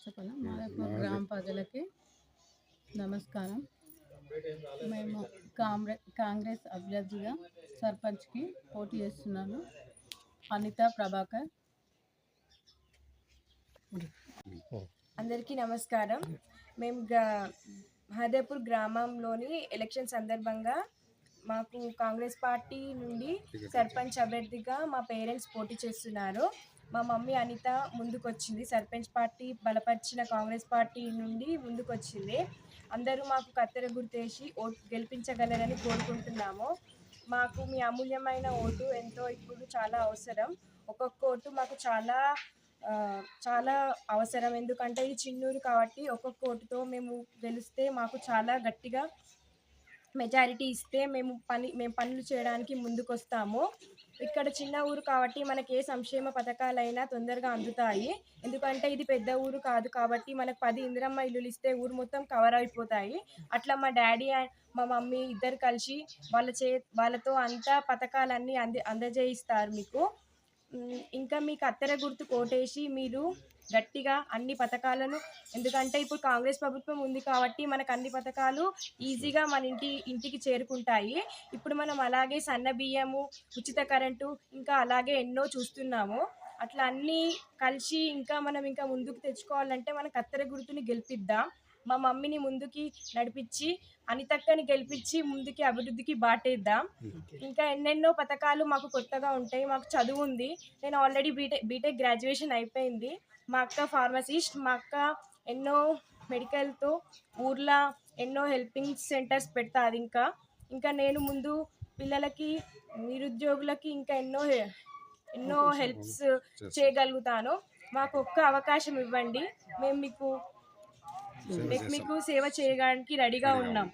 చెప్పాలా మాదాపూర్ గ్రామ ప్రజలకి నమస్కారం. మేము కాంగ్రెస్ అభ్యర్థిగా సర్పంచ్కి పోటీ చేస్తున్నాను. అనిత ప్రభాకర్. అందరికీ నమస్కారం. మేము మహదేపూర్ గ్రామంలోని ఎలక్షన్ సందర్భంగా మాకు కాంగ్రెస్ పార్టీ నుండి సర్పంచ్ అభ్యర్థిగా మా పేరెంట్స్ పోటీ చేస్తున్నారు. మా మమ్మీ అనిత ముందుకొచ్చింది. సర్పంచ్ పార్టీ బలపరిచిన కాంగ్రెస్ పార్టీ నుండి ముందుకొచ్చింది. అందరూ మాకు కత్తెర గుర్తేసి ఓటు గెలిపించగలరని కోరుకుంటున్నాము. మాకు మీ అమూల్యమైన ఓటు ఎంతో ఇప్పుడు చాలా అవసరం. ఒక్కొక్క ఓటు మాకు చాలా అవసరం. ఎందుకంటే ఇది చిన్నూరు కాబట్టి ఒక్కొక్క ఓటుతో మేము గెలిస్తే మాకు చాలా గట్టిగా మెజారిటీ ఇస్తే మేము పనులు చేయడానికి ముందుకొస్తాము. ఇక్కడ చిన్న ఊరు కాబట్టి మనకి ఏ సంక్షేమ పథకాలైనా తొందరగా అందుతాయి. ఎందుకంటే ఇది పెద్ద ఊరు కాదు కాబట్టి మనకు 10 ఇందిరమ్మ ఇల్లులు ఇస్తే ఊరు మొత్తం కవర్ అయిపోతాయి. అట్లా మా డాడీ అండ్ మా మమ్మీ ఇద్దరు కలిసి వాళ్ళతో అంతా పథకాలన్నీ అందజేయిస్తారు మీకు. ఇంకా మీ కత్తెర గుర్తు కోటేసి మీరు గట్టిగా అన్ని పథకాలను, ఎందుకంటే ఇప్పుడు కాంగ్రెస్ ప్రభుత్వం ఉంది కాబట్టి మనకు అన్ని పథకాలు ఈజీగా మన ఇంటికి చేరుకుంటాయి. ఇప్పుడు మనం అలాగే సన్న బియ్యము, ఉచిత కరెంటు, ఇంకా అలాగే ఎన్నో చూస్తున్నాము. అట్లా అన్నీ కలిసి మనం ఇంకా ముందుకు తెచ్చుకోవాలంటే మన కత్తెర గుర్తుని గెలిపిద్దాం. మా మమ్మీని ముందుకి నడిపించి అనితక్కని గెలిపించి ముందుకి అభివృద్ధికి బాటేద్దాం. ఇంకా ఎన్నెన్నో పథకాలు మాకు కొత్తగా ఉంటాయి. మాకు చదువు ఉంది. నేను ఆల్రెడీ బీటెక్ గ్రాడ్యుయేషన్ అయిపోయింది. మా అక్క ఫార్మసిస్ట్. మా అక్క ఎన్నో మెడికల్తో ఊర్లో ఎన్నో హెల్పింగ్ సెంటర్స్ పెడతాది. ఇంకా నేను ముందు పిల్లలకి, నిరుద్యోగులకి ఇంకా ఎన్నో హెల్ప్స్ చేయగలుగుతాను. మాకు ఒక్క అవకాశం ఇవ్వండి. మేము మీకు సేవ చేయడానికి రెడీగా ఉన్నాం.